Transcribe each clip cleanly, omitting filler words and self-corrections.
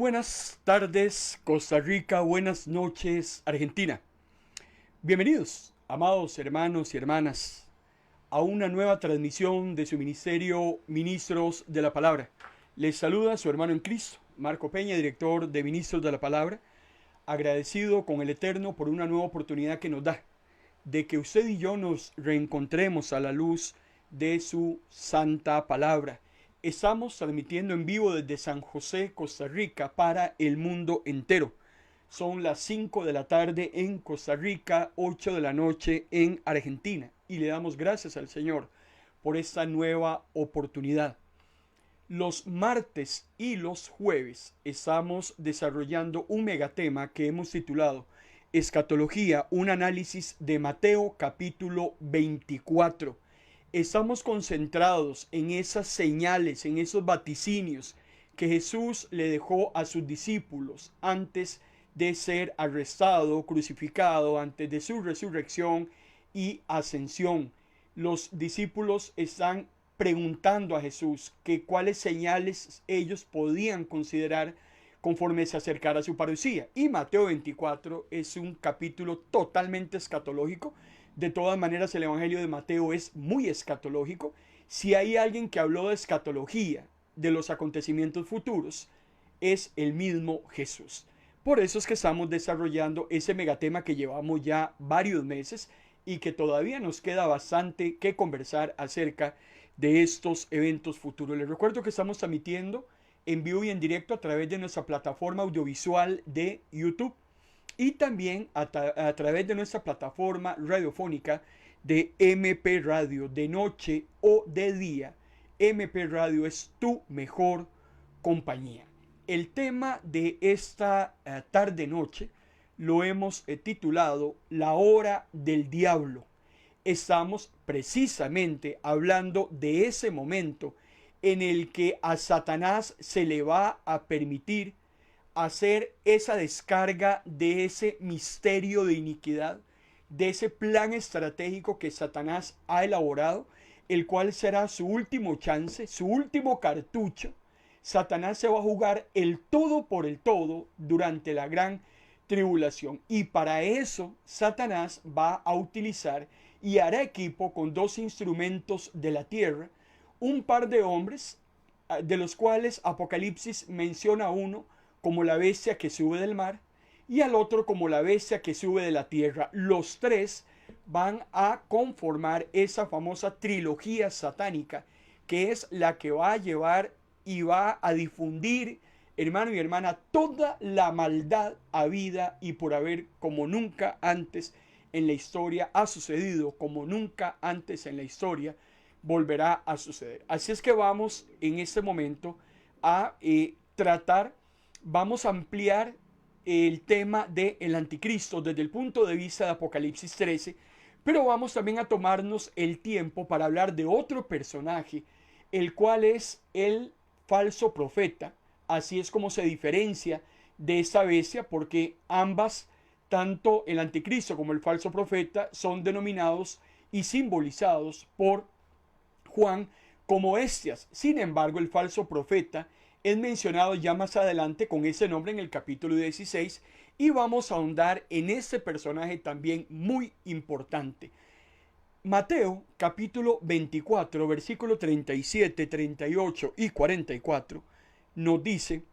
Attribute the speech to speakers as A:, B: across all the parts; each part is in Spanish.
A: buenas tardes, Costa Rica, buenas noches, Argentina. Bienvenidos, amados hermanos y hermanas, a una nueva transmisión de su ministerio Ministros de la Palabra. Les saluda su hermano en Cristo, Marco Peña, director de Ministros de la Palabra, agradecido con el Eterno por una nueva oportunidad que nos da, de que usted y yo nos reencontremos a la luz de su santa palabra. Estamos transmitiendo en vivo desde San José, Costa Rica, para el mundo entero. Son las 5 de la tarde en Costa Rica, 8 de la noche en Argentina. Y le damos gracias al Señor por esta nueva oportunidad. Los martes y los jueves estamos desarrollando un megatema que hemos titulado Escatología, un análisis de Mateo capítulo 24. Estamos concentrados en esas señales, en esos vaticinios que Jesús le dejó a sus discípulos antes de ser arrestado, crucificado, antes de su resurrección y ascensión. Los discípulos están preguntando a Jesús que cuáles señales ellos podían considerar conforme se acercara a su parucía. Y Mateo 24 es un capítulo totalmente escatológico. De todas maneras, el Evangelio de Mateo es muy escatológico. Si hay alguien que habló de escatología, de los acontecimientos futuros, es el mismo Jesús. Por eso es que estamos desarrollando ese megatema que llevamos ya varios meses y que todavía nos queda bastante que conversar acerca de estos eventos futuros. Les recuerdo que estamos transmitiendo en vivo y en directo a través de nuestra plataforma audiovisual de YouTube y también a través de nuestra plataforma radiofónica de MP Radio, de noche o de día. MP Radio es tu mejor compañía. El tema de esta tarde-noche lo hemos titulado La hora del diablo. Estamos precisamente hablando de ese momento en el que a Satanás se le va a permitir hacer esa descarga de ese misterio de iniquidad, de ese plan estratégico que Satanás ha elaborado, el cual será su último chance, su último cartucho. Satanás se va a jugar el todo por el todo durante la gran tribulación. Y para eso Satanás va a utilizar y hará equipo con dos instrumentos de la tierra, un par de hombres, de los cuales Apocalipsis menciona a uno como la bestia que sube del mar y al otro como la bestia que sube de la tierra. Los tres van a conformar esa famosa trilogía satánica, que es la que va a llevar y va a difundir, hermano y hermana, toda la maldad habida y por haber, como nunca antes en la historia ha sucedido, como nunca antes en la historia volverá a suceder. Así es que vamos en este momento a vamos a ampliar el tema del anticristo desde el punto de vista de Apocalipsis 13, pero vamos también a tomarnos el tiempo para hablar de otro personaje, el cual es el falso profeta. Así es como se diferencia de esta bestia, porque ambas, tanto el anticristo como el falso profeta, son denominados y simbolizados por Juan como bestias. Sin embargo, el falso profeta es mencionado ya más adelante con ese nombre en el capítulo 16 y vamos a ahondar en este personaje también muy importante. Mateo capítulo 24, versículo 37, 38 y 44 nos dice: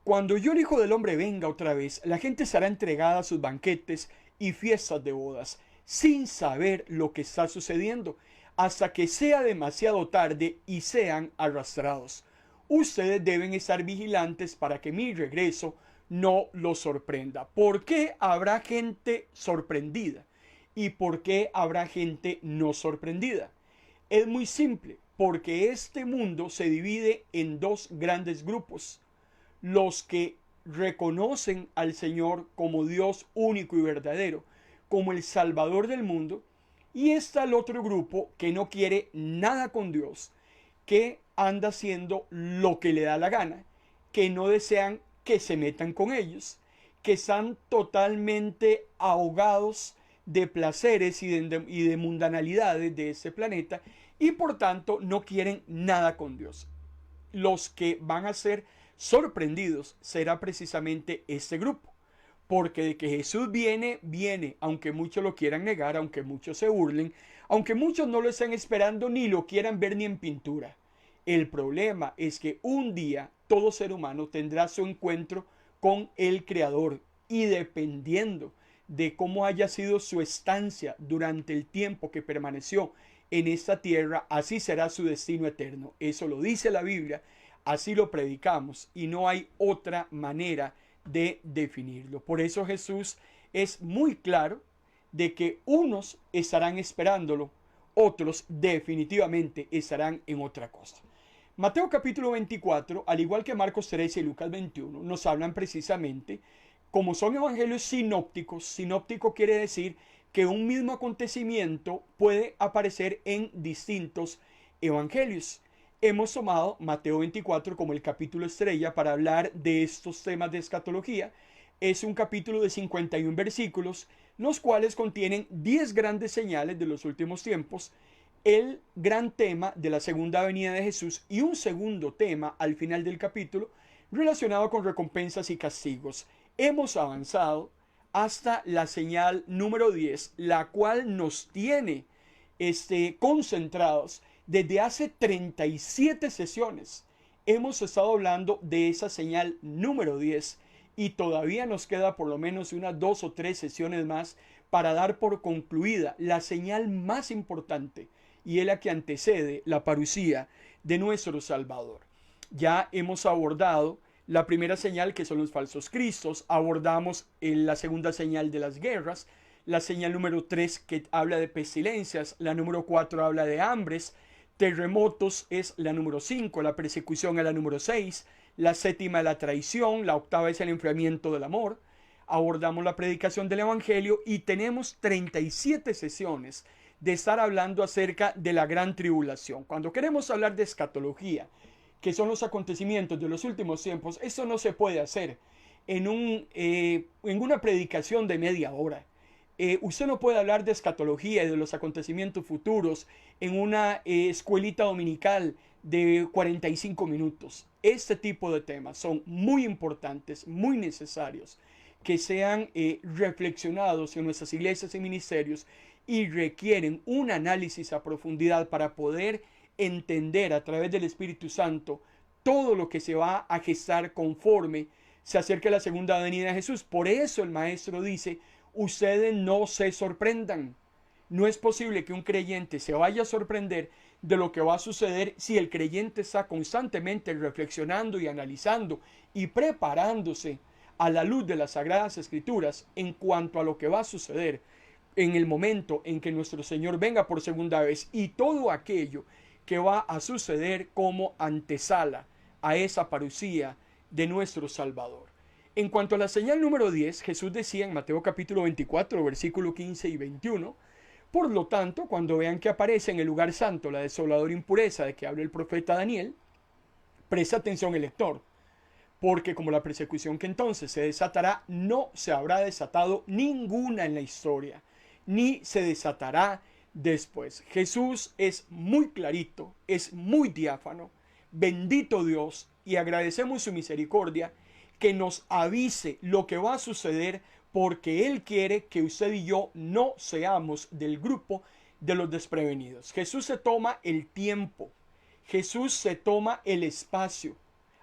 A: Cuando yo el Hijo del Hombre venga otra vez, la gente será entregada a sus banquetes y fiestas de bodas, sin saber lo que está sucediendo, hasta que sea demasiado tarde y sean arrastrados. Ustedes deben estar vigilantes para que mi regreso no los sorprenda. ¿Por qué habrá gente sorprendida? ¿Y por qué habrá gente no sorprendida? Es muy simple, porque este mundo se divide en dos grandes grupos. Los que reconocen al Señor como Dios único y verdadero, como el Salvador del mundo, y está el otro grupo que no quiere nada con Dios, que anda haciendo lo que le da la gana, que no desean que se metan con ellos, que están totalmente ahogados de placeres y de mundanalidades de este planeta y por tanto no quieren nada con Dios. Los que van a ser sorprendidos será precisamente este grupo. Porque de que Jesús viene, viene, aunque muchos lo quieran negar, aunque muchos se burlen, aunque muchos no lo estén esperando ni lo quieran ver ni en pintura. El problema es que un día todo ser humano tendrá su encuentro con el Creador, y dependiendo de cómo haya sido su estancia durante el tiempo que permaneció en esta tierra, así será su destino eterno. Eso lo dice la Biblia, así lo predicamos y no hay otra manera de definirlo. Por eso Jesús es muy claro de que unos estarán esperándolo, otros definitivamente estarán en otra cosa. Mateo capítulo 24, al igual que Marcos 13 y Lucas 21, nos hablan precisamente, como son evangelios sinópticos. Sinóptico quiere decir que un mismo acontecimiento puede aparecer en distintos evangelios. Hemos tomado Mateo 24 como el capítulo estrella para hablar de estos temas de escatología. Es un capítulo de 51 versículos, los cuales contienen 10 grandes señales de los últimos tiempos, el gran tema de la segunda venida de Jesús y un segundo tema al final del capítulo relacionado con recompensas y castigos. Hemos avanzado hasta la señal número 10, la cual nos tiene concentrados desde hace 37 sesiones. Hemos estado hablando de esa señal número 10 y todavía nos queda por lo menos unas 2 o 3 sesiones más para dar por concluida la señal más importante, y es la que antecede la parucía de nuestro Salvador. Ya hemos abordado la primera señal, que son los falsos cristos. Abordamos la segunda señal de las guerras, la señal número 3 que habla de pestilencias, la número 4 habla de hambres, terremotos es la número 5, la persecución es la número 6, la séptima es la traición, la octava es el enfriamiento del amor. Abordamos la predicación del evangelio y tenemos 37 sesiones de estar hablando acerca de la gran tribulación. Cuando queremos hablar de escatología, que son los acontecimientos de los últimos tiempos, eso no se puede hacer en una predicación de media hora. Usted no puede hablar de escatología y de los acontecimientos futuros en una escuelita dominical de 45 minutos. Este tipo de temas son muy importantes, muy necesarios, que sean reflexionados en nuestras iglesias y ministerios, y requieren un análisis a profundidad para poder entender a través del Espíritu Santo todo lo que se va a gestar conforme se acerca la segunda venida de Jesús. Por eso el maestro dice: ustedes no se sorprendan. No es posible que un creyente se vaya a sorprender de lo que va a suceder si el creyente está constantemente reflexionando y analizando y preparándose a la luz de las Sagradas Escrituras en cuanto a lo que va a suceder en el momento en que nuestro Señor venga por segunda vez, y todo aquello que va a suceder como antesala a esa parucía de nuestro Salvador. En cuanto a la señal número 10, Jesús decía en Mateo capítulo 24, versículo 15 y 21, por lo tanto, cuando vean que aparece en el lugar santo la desoladora impureza de que habla el profeta Daniel, presta atención el lector, porque como la persecución que entonces se desatará no se habrá desatado ninguna en la historia, ni se desatará después. Jesús es muy clarito, es muy diáfano. Bendito Dios, y agradecemos su misericordia que nos avise lo que va a suceder, porque Él quiere que usted y yo no seamos del grupo de los desprevenidos. Jesús se toma el tiempo, Jesús se toma el espacio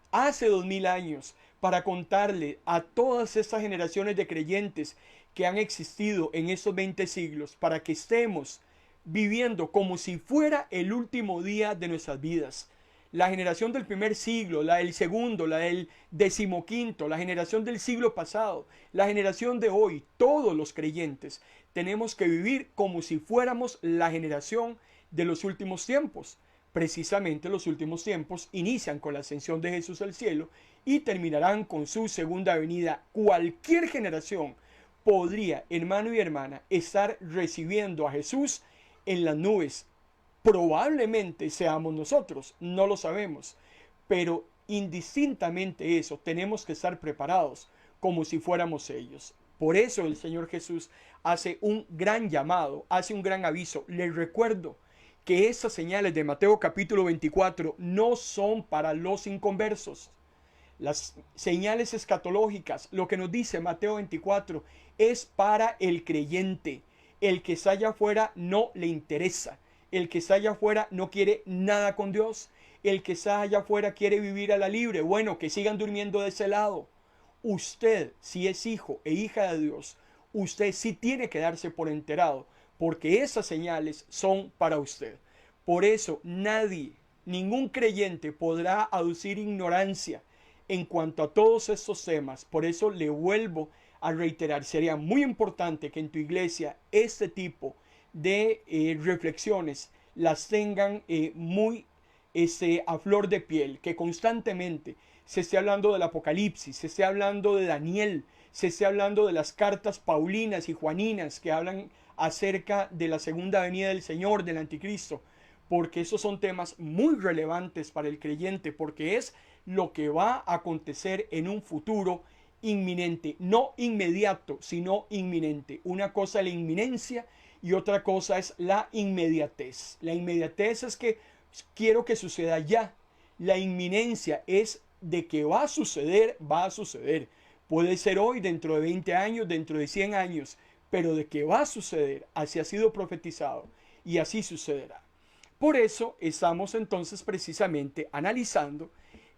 A: hace 2000 años para contarle a todas estas generaciones de creyentes que han existido en estos 20 siglos, para que estemos viviendo como si fuera el último día de nuestras vidas. La generación del primer siglo, la del segundo, la del 15º, la generación del siglo pasado, la generación de hoy, todos los creyentes tenemos que vivir como si fuéramos la generación de los últimos tiempos. Precisamente los últimos tiempos inician con la ascensión de Jesús al cielo y terminarán con su segunda venida. Cualquier generación podría, hermano y hermana, estar recibiendo a Jesús en las nubes. Probablemente seamos nosotros, no lo sabemos, pero indistintamente eso, tenemos que estar preparados como si fuéramos ellos. Por eso el Señor Jesús hace un gran llamado, hace un gran aviso. Les recuerdo que estas señales de Mateo capítulo 24 no son para los inconversos. Las señales escatológicas, lo que nos dice Mateo 24, es para el creyente. El que está allá afuera no le interesa. El que está allá afuera no quiere nada con Dios. El que está allá afuera quiere vivir a la libre. Bueno, que sigan durmiendo de ese lado. Usted, si es hijo e hija de Dios, usted sí tiene que darse por enterado, porque esas señales son para usted. Por eso nadie, ningún creyente podrá aducir ignorancia en cuanto a todos estos temas. Por eso le vuelvo a reiterar, sería muy importante que en tu iglesia este tipo de reflexiones las tengan muy a flor de piel, que constantemente se esté hablando del Apocalipsis, se esté hablando de Daniel, se esté hablando de las cartas paulinas y juaninas que hablan acerca de la segunda venida del Señor, del Anticristo, porque esos son temas muy relevantes para el creyente, porque es lo que va a acontecer en un futuro inminente, no inmediato, sino inminente. Una cosa es la inminencia y otra cosa es la inmediatez. La inmediatez es que quiero que suceda ya. La inminencia es de que va a suceder, va a suceder. Puede ser hoy, dentro de 20 años, dentro de 100 años, pero de que va a suceder, así ha sido profetizado y así sucederá. Por eso estamos entonces precisamente analizando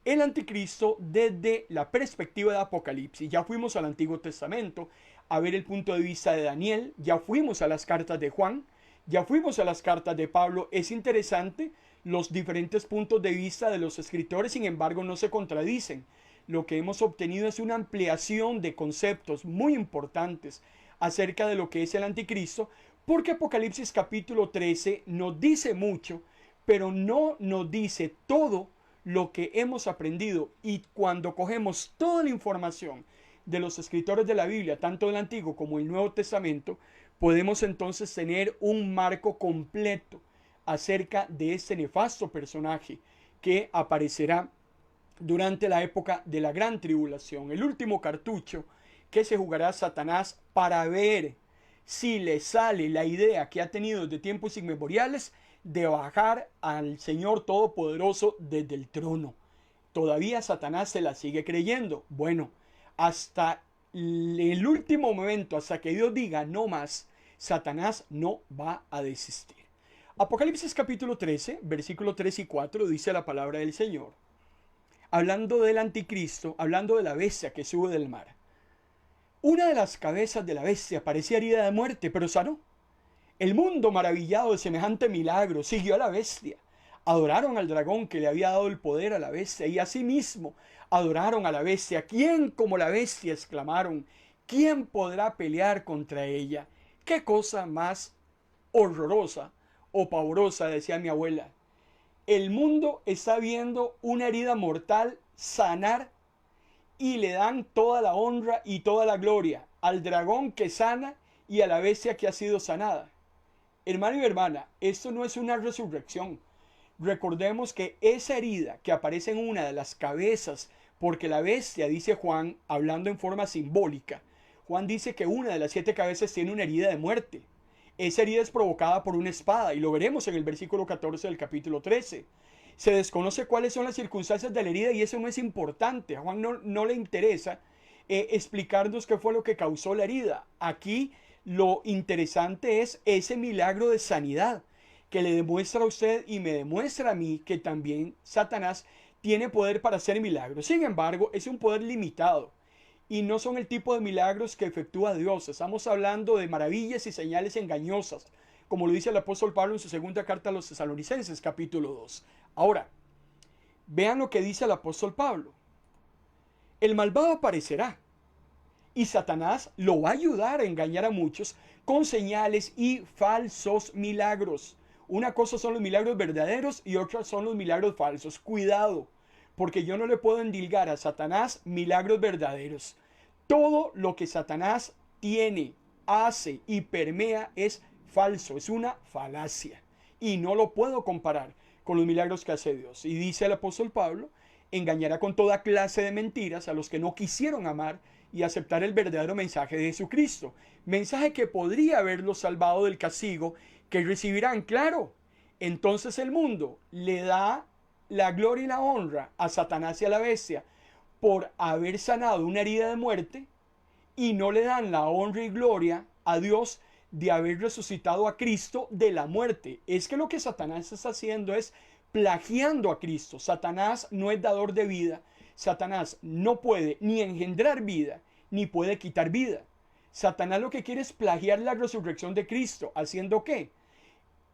A: el anticristo desde la perspectiva de Apocalipsis. Ya fuimos al Antiguo Testamento a ver el punto de vista de Daniel, ya fuimos a las cartas de Juan, ya fuimos a las cartas de Pablo. Es interesante los diferentes puntos de vista de los escritores, sin embargo no se contradicen. Lo que hemos obtenido es una ampliación de conceptos muy importantes acerca de lo que es el anticristo, porque Apocalipsis capítulo 13 nos dice mucho, pero no nos dice todo lo que hemos aprendido. Y cuando cogemos toda la información de los escritores de la Biblia, tanto del Antiguo como el Nuevo Testamento, podemos entonces tener un marco completo acerca de este nefasto personaje que aparecerá durante la época de la gran tribulación, el último cartucho que se jugará Satanás para ver si le sale la idea que ha tenido desde tiempos inmemoriales de bajar al Señor Todopoderoso desde el trono. Todavía Satanás se la sigue creyendo. Bueno, hasta el último momento, hasta que Dios diga no más, Satanás no va a desistir. Apocalipsis capítulo 13, versículos 3 y 4 dice la palabra del Señor, hablando del anticristo, hablando de la bestia que sube del mar. Una de las cabezas de la bestia parecía herida de muerte, pero sanó. El mundo, maravillado de semejante milagro, siguió a la bestia. Adoraron al dragón que le había dado el poder a la bestia, y asimismo adoraron a la bestia. ¿Quién como la bestia?, exclamaron. ¿Quién podrá pelear contra ella? ¿Qué cosa más horrorosa o pavorosa?, decía mi abuela. El mundo está viendo una herida mortal sanar y le dan toda la honra y toda la gloria al dragón que sana y a la bestia que ha sido sanada. Hermano y hermana, esto no es una resurrección. Recordemos que esa herida que aparece en una de las cabezas, porque la bestia, dice Juan, hablando en forma simbólica, Juan dice que una de las 7 cabezas tiene una herida de muerte. Esa herida es provocada por una espada, y lo veremos en el versículo 14 del capítulo 13. Se desconoce cuáles son las circunstancias de la herida y eso no es importante. A Juan no le interesa explicarnos qué fue lo que causó la herida. Aquí lo interesante es ese milagro de sanidad que le demuestra a usted y me demuestra a mí que también Satanás tiene poder para hacer milagros. Sin embargo, es un poder limitado y no son el tipo de milagros que efectúa Dios. Estamos hablando de maravillas y señales engañosas, como lo dice el apóstol Pablo en su segunda carta a los Tesalonicenses, capítulo 2. Ahora, vean lo que dice el apóstol Pablo. El malvado aparecerá y Satanás lo va a ayudar a engañar a muchos con señales y falsos milagros. Una cosa son los milagros verdaderos y otra son los milagros falsos. Cuidado, porque yo no le puedo endilgar a Satanás milagros verdaderos. Todo lo que Satanás tiene, hace y permea es falso, es una falacia. Y no lo puedo comparar con los milagros que hace Dios. Y dice el apóstol Pablo, engañará con toda clase de mentiras a los que no quisieron amar y aceptar el verdadero mensaje de Jesucristo. Mensaje que podría haberlos salvado del castigo que recibirán. Claro, entonces el mundo le da la gloria y la honra a Satanás y a la bestia por haber sanado una herida de muerte y no le dan la honra y gloria a Dios de haber resucitado a Cristo de la muerte. Es que lo que Satanás está haciendo es plagiando a Cristo. Satanás no es dador de vida. Satanás no puede ni engendrar vida, ni puede quitar vida. Satanás lo que quiere es plagiar la resurrección de Cristo. ¿Haciendo qué?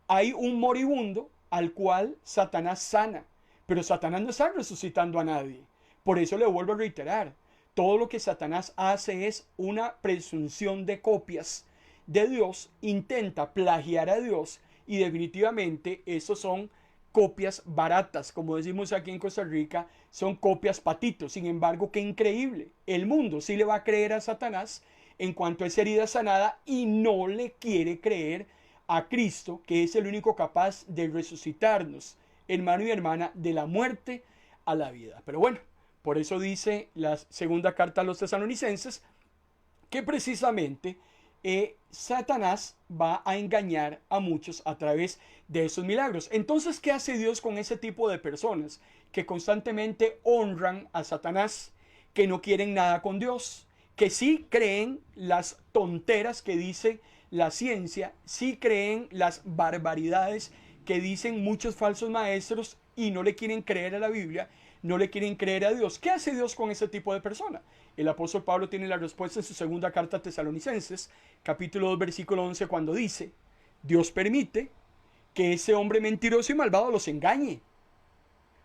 A: Hay un moribundo al cual Satanás sana, pero Satanás no está resucitando a nadie. Por eso le vuelvo a reiterar, todo lo que Satanás hace es una presunción de copias de Dios, intenta plagiar a Dios y definitivamente esos son copias baratas, como decimos aquí en Costa Rica, son copias patitos. Sin embargo, qué increíble, el mundo sí le va a creer a Satanás en cuanto a esa herida sanada y no le quiere creer a Cristo, que es el único capaz de resucitarnos, hermano y hermana, de la muerte a la vida. Pero bueno, por eso dice la segunda carta a los tesalonicenses que precisamente Satanás va a engañar a muchos a través de esos milagros. Entonces, ¿qué hace Dios con ese tipo de personas que constantemente honran a Satanás, que no quieren nada con Dios, que sí creen las tonteras que dice la ciencia, sí creen las barbaridades que dicen muchos falsos maestros y no le quieren creer a la Biblia, no le quieren creer a Dios? ¿Qué hace Dios con ese tipo de persona? El apóstol Pablo tiene la respuesta en su segunda carta a Tesalonicenses, capítulo 2, versículo 11, cuando dice: Dios permite que ese hombre mentiroso y malvado los engañe,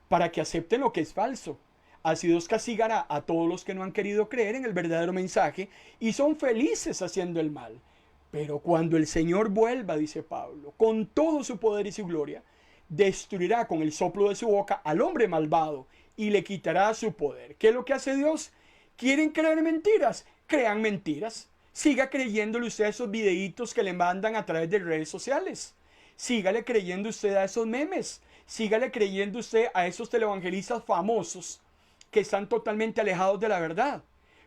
A: para que acepten lo que es falso. Así Dios castigará a todos los que no han querido creer en el verdadero mensaje y son felices haciendo el mal. Pero cuando el Señor vuelva, dice Pablo, con todo su poder y su gloria, destruirá con el soplo de su boca al hombre malvado y le quitará su poder. ¿Qué es lo que hace Dios? ¿Quieren creer mentiras? Crean mentiras. Siga creyéndole usted a esos videitos que le mandan a través de redes sociales. Sígale creyendo usted a esos memes. Sígale creyendo usted a esos televangelistas famosos que están totalmente alejados de la verdad.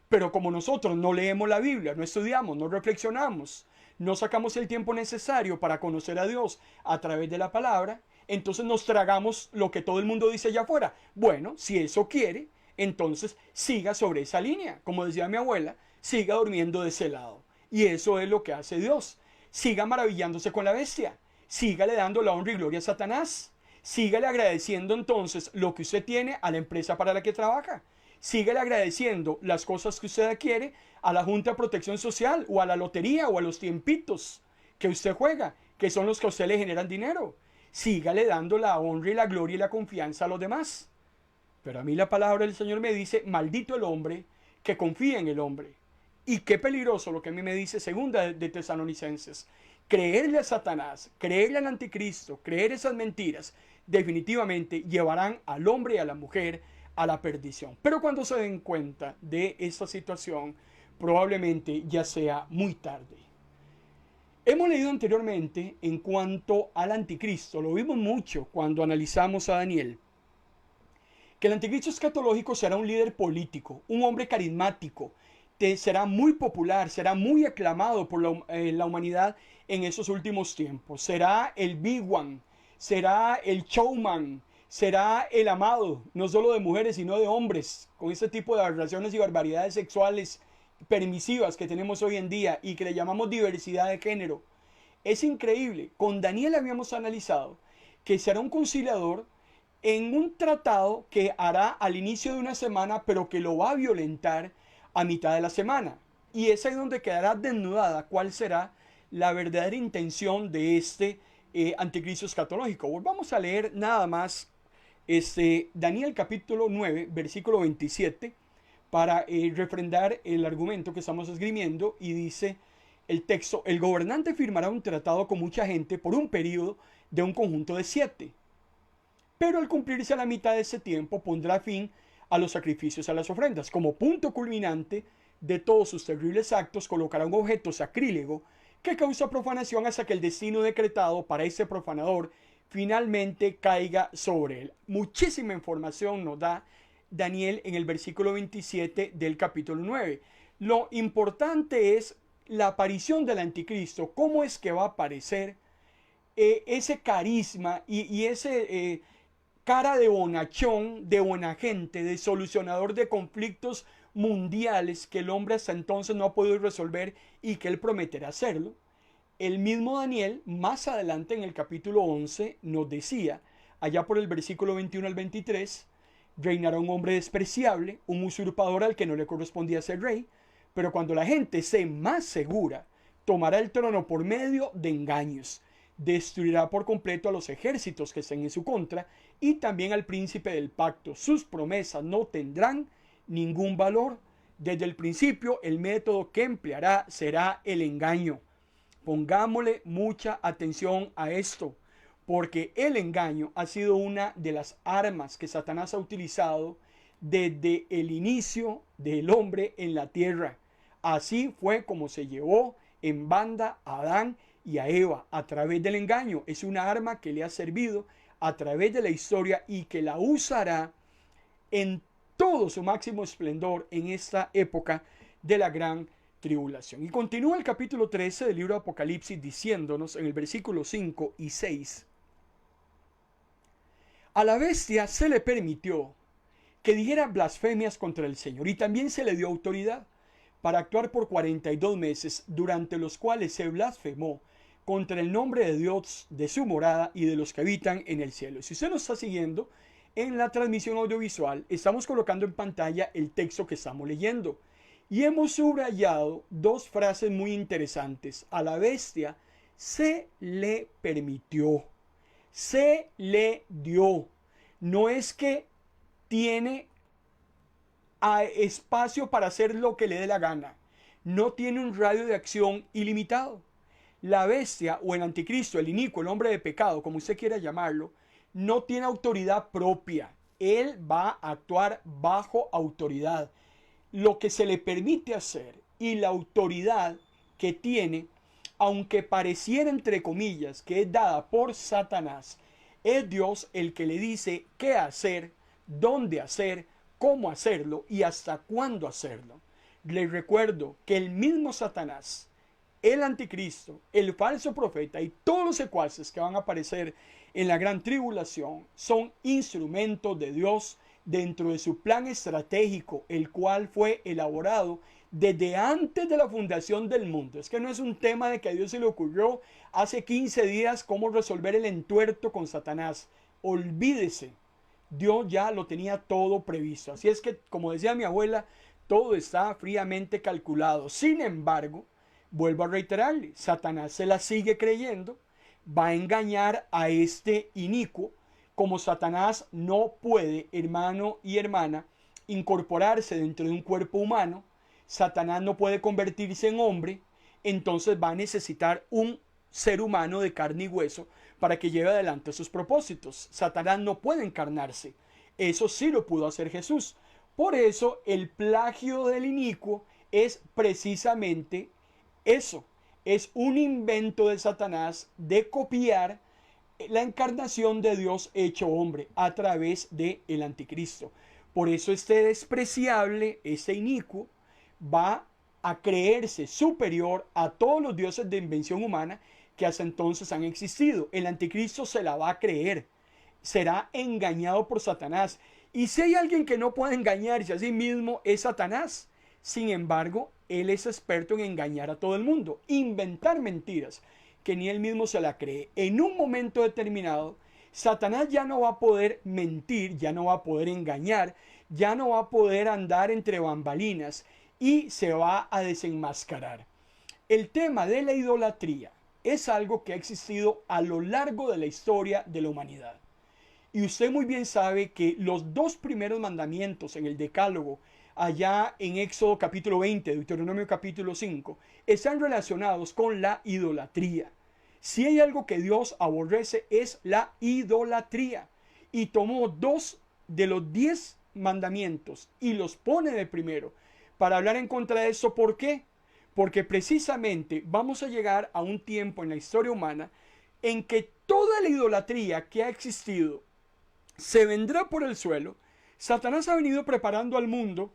A: Pero como nosotros no leemos la Biblia, no estudiamos, no reflexionamos, no sacamos el tiempo necesario para conocer a Dios a través de la palabra, entonces nos tragamos lo que todo el mundo dice allá afuera. Bueno, si eso quiere, entonces siga sobre esa línea. Como decía mi abuela, siga durmiendo de ese lado. Y eso es lo que hace Dios. Siga maravillándose con la bestia. Sígale dando la honra y gloria a Satanás. Sígale agradeciendo entonces lo que usted tiene a la empresa para la que trabaja. Sígale agradeciendo las cosas que usted adquiere a la Junta de Protección Social o a la lotería o a los tiempitos que usted juega, que son los que a usted le generan dinero. Sígale dando la honra y la gloria y la confianza a los demás. Pero a mí la palabra del Señor me dice: maldito el hombre que confía en el hombre. Y qué peligroso lo que a mí me dice segunda de Tesalonicenses. Creerle a Satanás, creerle al anticristo, creer esas mentiras, definitivamente llevarán al hombre y a la mujer a la perdición. Pero cuando se den cuenta de esta situación, probablemente ya sea muy tarde. Hemos leído anteriormente en cuanto al anticristo, lo vimos mucho cuando analizamos a Daniel, que el anticristo escatológico será un líder político, un hombre carismático, será muy popular, será muy aclamado por la humanidad en esos últimos tiempos. Será el big one, será el showman, será el amado, no solo de mujeres, sino de hombres, con ese tipo de aberraciones y barbaridades sexuales permisivas que tenemos hoy en día y que le llamamos diversidad de género. Es increíble. Con Daniel habíamos analizado que será un conciliador en un tratado que hará al inicio de una semana, pero que lo va a violentar a mitad de la semana. Y es ahí donde quedará desnudada cuál será la verdadera intención de este anticristo escatológico. Volvamos a leer nada más Daniel capítulo 9, versículo 27, para refrendar el argumento que estamos esgrimiendo. Y dice el texto: el gobernante firmará un tratado con mucha gente por un periodo de un conjunto de 7. Pero al cumplirse la mitad de ese tiempo pondrá fin a los sacrificios, a las ofrendas. Como punto culminante de todos sus terribles actos, colocará un objeto sacrílego que causa profanación hasta que el destino decretado para ese profanador finalmente caiga sobre él. Muchísima información nos da Daniel en el versículo 27 del capítulo 9. Lo importante es la aparición del anticristo, cómo es que va a aparecer, ese carisma y ese cara de bonachón, de buena gente, de solucionador de conflictos mundiales que el hombre hasta entonces no ha podido resolver y que él prometerá hacerlo. El mismo Daniel, más adelante en el capítulo 11, nos decía, allá por el versículo 21 al 23, reinará un hombre despreciable, un usurpador al que no le correspondía ser rey, pero cuando la gente sea más segura, tomará el trono por medio de engaños, destruirá por completo a los ejércitos que estén en su contra y también al príncipe del pacto. Sus promesas no tendrán ningún valor. Desde el principio, el método que empleará será el engaño. Pongámosle mucha atención a esto, porque el engaño ha sido una de las armas que Satanás ha utilizado desde el inicio del hombre en la tierra. Así fue como se llevó en banda a Adán y a Eva, a través del engaño. Es una arma que le ha servido a través de la historia y que la usará en todo su máximo esplendor en esta época de la gran tribulación. Y continúa el capítulo 13 del libro de Apocalipsis diciéndonos en el versículo 5 y 6: a la bestia se le permitió que dijera blasfemias contra el Señor y también se le dio autoridad para actuar por 42 meses, durante los cuales se blasfemó contra el nombre de Dios, de su morada y de los que habitan en el cielo. Si usted nos está siguiendo en la transmisión audiovisual, estamos colocando en pantalla el texto que estamos leyendo y hemos subrayado dos frases muy interesantes. A la bestia se le permitió, se le dio. No es que tiene espacio para hacer lo que le dé la gana. No tiene un radio de acción ilimitado. La bestia o el anticristo, el inicuo, el hombre de pecado, como usted quiera llamarlo, no tiene autoridad propia. Él va a actuar bajo autoridad. Lo que se le permite hacer y la autoridad que tiene, aunque pareciera entre comillas que es dada por Satanás, es Dios el que le dice qué hacer, dónde hacer, cómo hacerlo y hasta cuándo hacerlo. Les recuerdo que el mismo Satanás, el anticristo, el falso profeta y todos los secuaces que van a aparecer en la gran tribulación son instrumentos de Dios dentro de su plan estratégico, el cual fue elaborado desde antes de la fundación del mundo. Es que no es un tema de que a Dios se le ocurrió hace 15 días cómo resolver el entuerto con Satanás. Olvídese. Dios ya lo tenía todo previsto. Así es que, como decía mi abuela, todo está fríamente calculado. Sin embargo, vuelvo a reiterarle, Satanás se la sigue creyendo, va a engañar a este inicuo. Como Satanás no puede, hermano y hermana, incorporarse dentro de un cuerpo humano, Satanás no puede convertirse en hombre, entonces va a necesitar un ser humano de carne y hueso para que lleve adelante sus propósitos. Satanás no puede encarnarse. Eso sí lo pudo hacer Jesús. Por eso el plagio del inicuo es precisamente eso. Es un invento de Satanás de copiar la encarnación de Dios hecho hombre a través del anticristo. Por eso este despreciable, este inicuo, va a creerse superior a todos los dioses de invención humana que hasta entonces han existido. El anticristo se la va a creer, será engañado por Satanás. Y si hay alguien que no puede engañarse a sí mismo, es Satanás. Sin embargo, él es experto en engañar a todo el mundo, inventar mentiras que ni él mismo se la cree. En un momento determinado, Satanás ya no va a poder mentir, ya no va a poder engañar, ya no va a poder andar entre bambalinas y se va a desenmascarar. El tema de la idolatría es algo que ha existido a lo largo de la historia de la humanidad. Y usted muy bien sabe que los dos primeros mandamientos en el Decálogo, allá en Éxodo capítulo 20, Deuteronomio capítulo 5, están relacionados con la idolatría. Si hay algo que Dios aborrece es la idolatría. Y tomó dos de los 10 mandamientos y los pone de primero para hablar en contra de eso. ¿Por qué? Porque precisamente vamos a llegar a un tiempo en la historia humana en que toda la idolatría que ha existido se vendrá por el suelo. Satanás ha venido preparando al mundo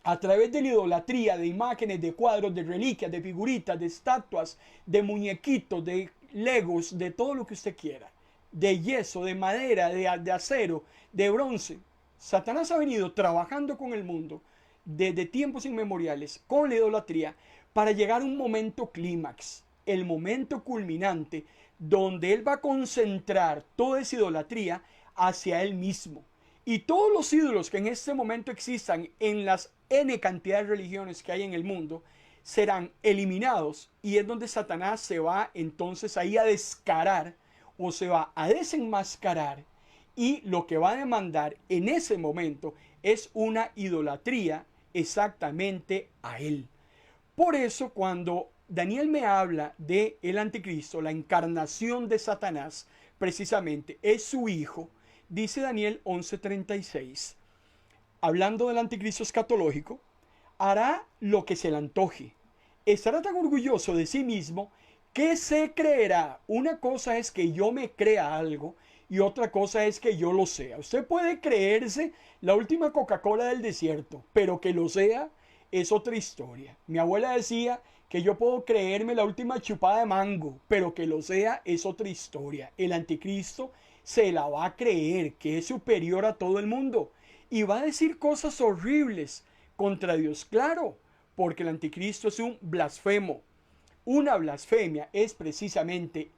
A: a través de la idolatría, de imágenes, de cuadros, de reliquias, de figuritas, de estatuas, de muñequitos, de legos, de todo lo que usted quiera. de yeso, de madera, de acero, de bronce. Satanás ha venido trabajando con el mundo desde tiempos inmemoriales, con la idolatría, para llegar a un momento clímax, el momento culminante, donde él va a concentrar toda esa idolatría hacia él mismo. Y todos los ídolos que en este momento existan en las N cantidad de religiones que hay en el mundo, serán eliminados, y es donde Satanás se va entonces ahí a descarar o se va a desenmascarar, y lo que va a demandar en ese momento es una idolatría exactamente a él. Por eso cuando Daniel me habla de el anticristo, la encarnación de Satanás, precisamente es su hijo, dice Daniel 11:36, hablando del anticristo escatológico, hará lo que se le antoje. Estará tan orgulloso de sí mismo que se creerá. Una cosa es que yo me crea algo y otra cosa es que yo lo sea. Usted puede creerse la última Coca-Cola del desierto, pero que lo sea es otra historia. Mi abuela decía que yo puedo creerme la última chupada de mango, pero que lo sea es otra historia. El anticristo se la va a creer que es superior a todo el mundo y va a decir cosas horribles contra Dios, claro, porque el anticristo es un blasfemo. Una blasfemia es precisamente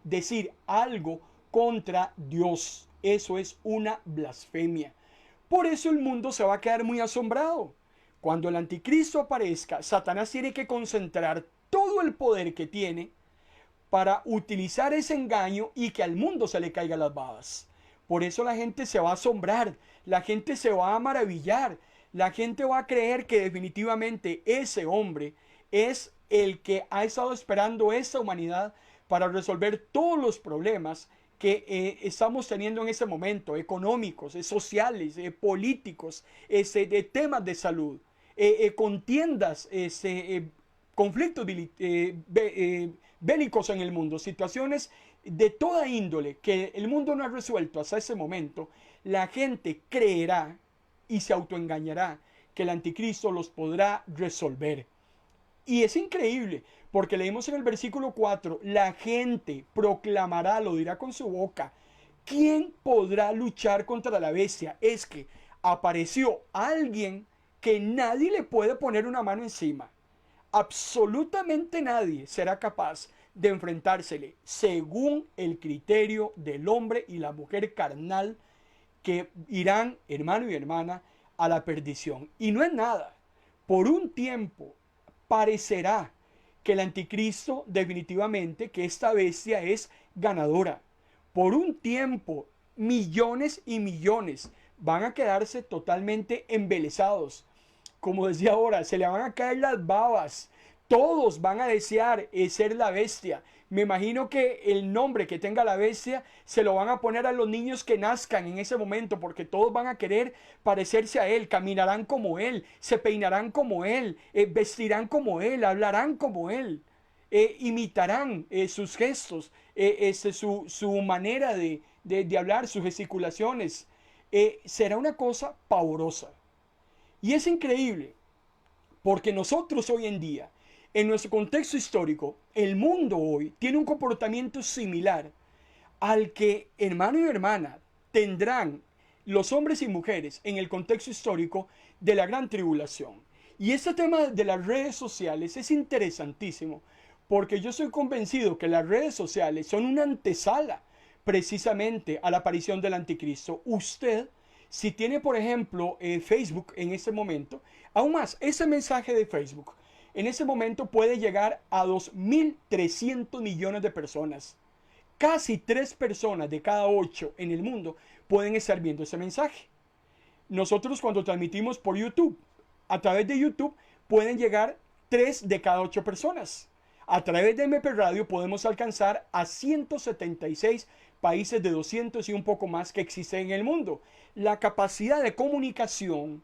A: decir algo contra Dios. Eso es una blasfemia. Por eso el mundo se va a quedar muy asombrado. Cuando el anticristo aparezca, Satanás tiene que concentrar todo el poder que tiene para utilizar ese engaño y que al mundo se le caigan las babas. Por eso la gente se va a asombrar, la gente se va a maravillar, la gente va a creer que definitivamente ese hombre es el que ha estado esperando esta humanidad para resolver todos los problemas que estamos teniendo en ese momento, económicos, sociales, políticos, de temas de salud, contiendas, conflictos bélicos en el mundo, situaciones de toda índole que el mundo no ha resuelto hasta ese momento. La gente creerá y se autoengañará que el anticristo los podrá resolver. Y es increíble, porque leímos en el versículo 4, la gente proclamará, lo dirá con su boca, ¿quién podrá luchar contra la bestia? Es que apareció alguien que nadie le puede poner una mano encima. Absolutamente nadie será capaz de enfrentársele según el criterio del hombre y la mujer carnal, que irán, hermano y hermana, a la perdición. Y no es nada. Por un tiempo parecerá que el anticristo definitivamente, que esta bestia es ganadora. Por un tiempo, millones y millones van a quedarse totalmente embelesados. Como decía ahora, se le van a caer las babas. Todos van a desear ser la bestia. Me imagino que el nombre que tenga la bestia se lo van a poner a los niños que nazcan en ese momento, porque todos van a querer parecerse a él, caminarán como él, se peinarán como él, vestirán como él, hablarán como él, imitarán sus gestos, su manera de hablar, sus gesticulaciones. Será una cosa pavorosa. Y es increíble, porque nosotros hoy en día, en nuestro contexto histórico, el mundo hoy tiene un comportamiento similar al que, hermano y hermana, tendrán los hombres y mujeres en el contexto histórico de la gran tribulación. Y este tema de las redes sociales es interesantísimo, porque yo soy convencido que las redes sociales son una antesala precisamente a la aparición del anticristo. Usted, si tiene, por ejemplo, Facebook en este momento, aún más, ese mensaje de Facebook en ese momento puede llegar a 2.300 millones de personas. Casi 3 personas de cada 8 en el mundo pueden estar viendo ese mensaje. Nosotros, cuando transmitimos por YouTube, a través de YouTube pueden llegar 3 de cada 8 personas. A través de MP Radio podemos alcanzar a 176 países de 200 y un poco más que existen en el mundo. La capacidad de comunicación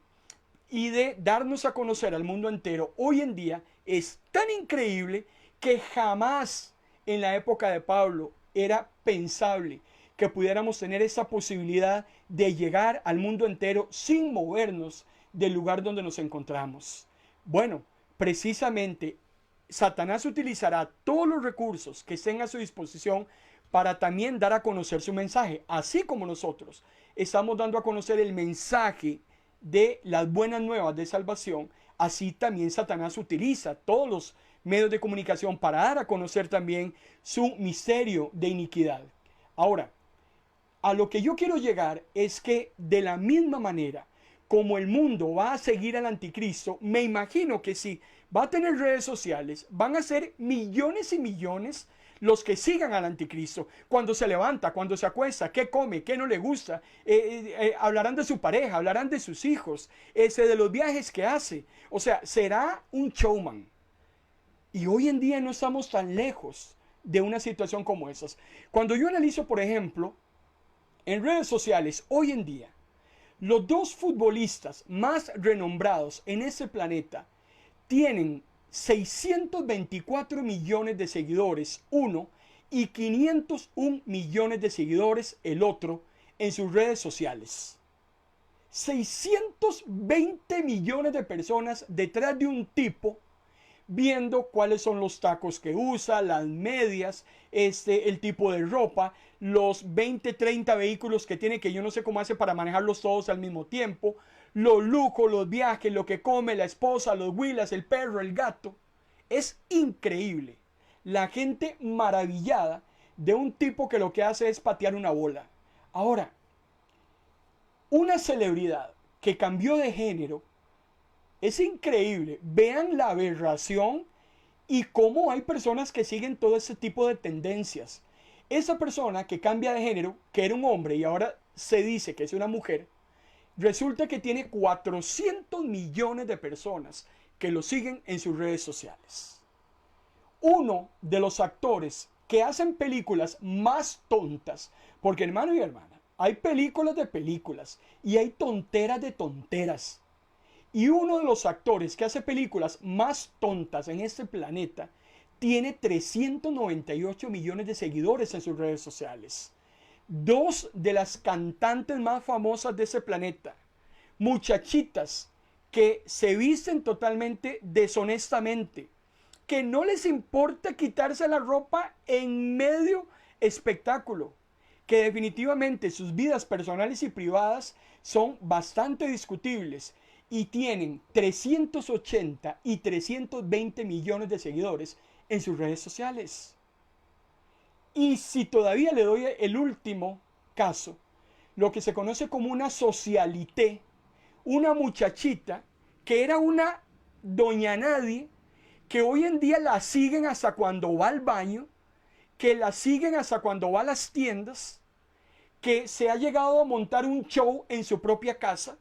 A: y de darnos a conocer al mundo entero hoy en día es tan increíble que jamás en la época de Pablo era pensable que pudiéramos tener esa posibilidad de llegar al mundo entero sin movernos del lugar donde nos encontramos. Bueno, precisamente Satanás utilizará todos los recursos que estén a su disposición para también dar a conocer su mensaje, así como nosotros estamos dando a conocer el mensaje de las buenas nuevas de salvación. Así también Satanás utiliza todos los medios de comunicación para dar a conocer también su misterio de iniquidad. Ahora, a lo que yo quiero llegar es que de la misma manera como el mundo va a seguir al anticristo, me imagino que sí, va a tener redes sociales, van a ser millones y millones los que sigan al anticristo. Cuando se levanta, cuando se acuesta, qué come, qué no le gusta, hablarán de su pareja, hablarán de sus hijos, de los viajes que hace. O sea, será un showman. Y hoy en día no estamos tan lejos de una situación como esas. Cuando yo analizo, por ejemplo, en redes sociales, hoy en día, los dos futbolistas más renombrados en ese planeta tienen 624 millones de seguidores uno y 501 millones de seguidores el otro en sus redes sociales. 620 millones de personas detrás de un tipo viendo cuáles son los tacos que usa, las medias, el tipo de ropa, los 20, 30 vehículos que tiene, que yo no sé cómo hace para manejarlos todos al mismo tiempo, los lujos, los viajes, lo que come, la esposa, los huilas, el perro, el gato. Es increíble. La gente maravillada de un tipo que lo que hace es patear una bola. Ahora, una celebridad que cambió de género, es increíble. Vean la aberración y cómo hay personas que siguen todo ese tipo de tendencias. Esa persona que cambia de género, que era un hombre y ahora se dice que es una mujer, resulta que tiene 400 millones de personas que lo siguen en sus redes sociales. Uno de los actores que hacen películas más tontas, porque hermano y hermana, hay películas de películas y hay tonteras de tonteras. Y uno de los actores que hace películas más tontas en este planeta tiene 398 millones de seguidores en sus redes sociales. Dos de las cantantes más famosas de ese planeta, muchachitas que se visten totalmente deshonestamente, que no les importa quitarse la ropa en medio espectáculo, que definitivamente sus vidas personales y privadas son bastante discutibles, y tienen 380 y 320 millones de seguidores en sus redes sociales. Y si todavía le doy el último caso, lo que se conoce como una socialité, una muchachita que era una doña nadie, que hoy en día la siguen hasta cuando va al baño, que la siguen hasta cuando va a las tiendas, que se ha llegado a montar un show en su propia casa.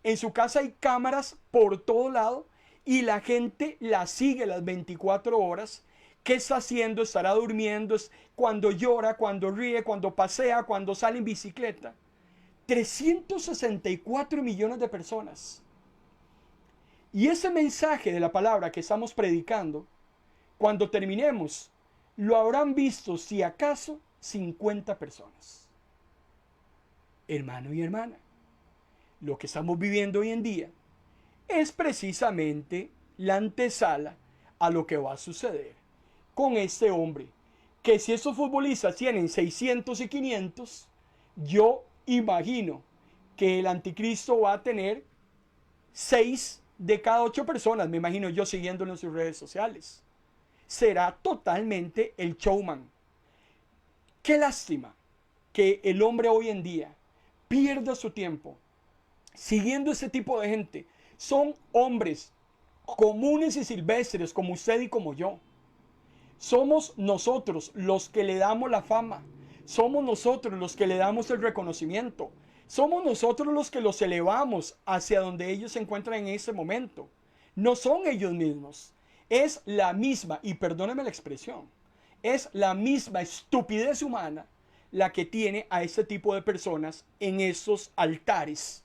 A: En su casa hay cámaras por todo lado y la gente la sigue las 24 horas. ¿Qué está haciendo? ¿Estará durmiendo? Cuando llora, cuando ríe, cuando pasea, cuando sale en bicicleta. 364 millones de personas. Y ese mensaje de la palabra que estamos predicando, cuando terminemos, lo habrán visto si acaso 50 personas. Hermano y hermana, lo que estamos viviendo hoy en día es precisamente la antesala a lo que va a suceder con este hombre. Que si estos futbolistas tienen 600 y 500, yo imagino que el anticristo va a tener 6 de cada 8 personas, me imagino yo siguiéndolo en sus redes sociales. Será totalmente el showman. Qué lástima que el hombre hoy en día pierda su tiempo siguiendo ese tipo de gente. Son hombres comunes y silvestres como usted y como yo. Somos nosotros los que le damos la fama. Somos nosotros los que le damos el reconocimiento. Somos nosotros los que los elevamos hacia donde ellos se encuentran en ese momento. No son ellos mismos. Es la misma, y perdóneme la expresión, es la misma estupidez humana la que tiene a este tipo de personas en esos altares,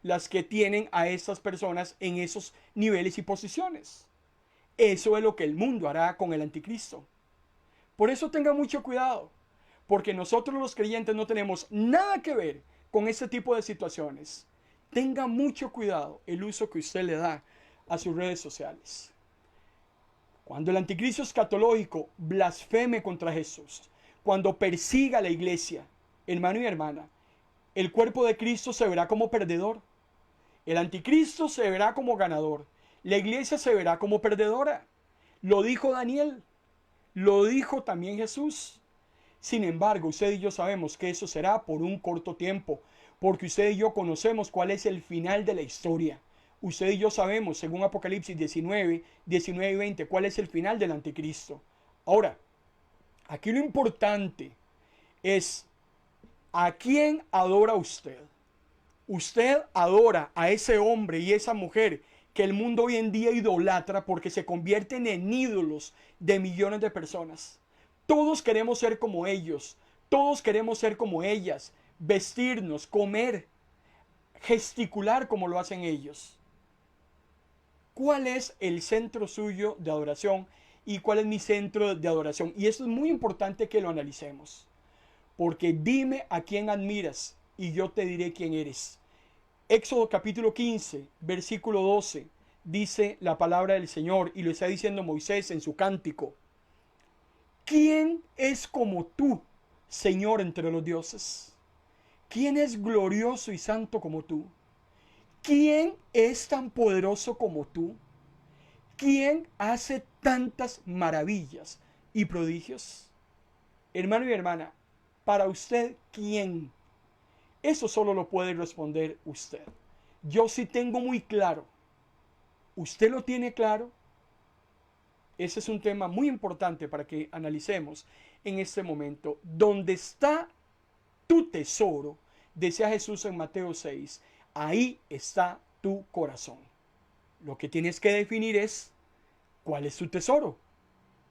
A: las que tienen a esas personas en esos niveles y posiciones. Eso es lo que el mundo hará con el anticristo. Por eso tenga mucho cuidado, porque nosotros los creyentes no tenemos nada que ver con este tipo de situaciones. Tenga mucho cuidado el uso que usted le da a sus redes sociales. Cuando el anticristo escatológico blasfeme contra Jesús, cuando persiga a la iglesia, hermano y hermana, el cuerpo de Cristo se verá como perdedor. El anticristo se verá como ganador. La iglesia se verá como perdedora. Lo dijo Daniel. Lo dijo también Jesús. Sin embargo, usted y yo sabemos que eso será por un corto tiempo, porque usted y yo conocemos cuál es el final de la historia. Usted y yo sabemos, según Apocalipsis 19 y 20, cuál es el final del anticristo. Ahora, aquí lo importante es: ¿a quién adora usted? Usted adora a ese hombre y esa mujer que el mundo hoy en día idolatra porque se convierten en ídolos de millones de personas. Todos queremos ser como ellos, todos queremos ser como ellas, vestirnos, comer, gesticular como lo hacen ellos. ¿Cuál es el centro suyo de adoración y cuál es mi centro de adoración? Y esto es muy importante que lo analicemos, porque dime a quién admiras y yo te diré quién eres. Éxodo capítulo 15, versículo 12, dice la palabra del Señor, y lo está diciendo Moisés en su cántico: ¿quién es como tú, Señor, entre los dioses? ¿Quién es glorioso y santo como tú? ¿Quién es tan poderoso como tú? ¿Quién hace tantas maravillas y prodigios? Hermano y hermana, para usted, ¿quién? Eso solo lo puede responder usted. Yo sí tengo muy claro. ¿Usted lo tiene claro? Ese es un tema muy importante para que analicemos en este momento. ¿Dónde está tu tesoro? Decía Jesús en Mateo 6. Ahí está tu corazón. Lo que tienes que definir es cuál es tu tesoro.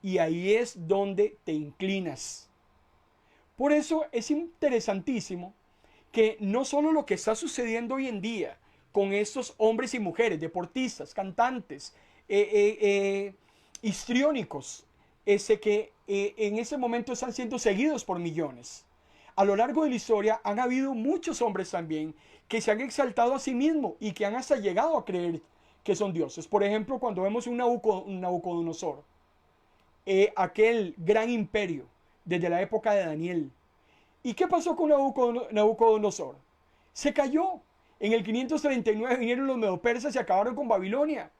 A: Y ahí es donde te inclinas. Por eso es interesantísimo que no solo lo que está sucediendo hoy en día con estos hombres y mujeres, deportistas, cantantes, histriónicos, que en ese momento están siendo seguidos por millones. A lo largo de la historia han habido muchos hombres también que se han exaltado a sí mismos y que han hasta llegado a creer que son dioses. Por ejemplo, cuando vemos un Nabucodonosor, aquel gran imperio desde la época de Daniel. ¿Y qué pasó con Nabucodonosor? Se cayó. En el 539 vinieron los medopersas y acabaron con Babilonia.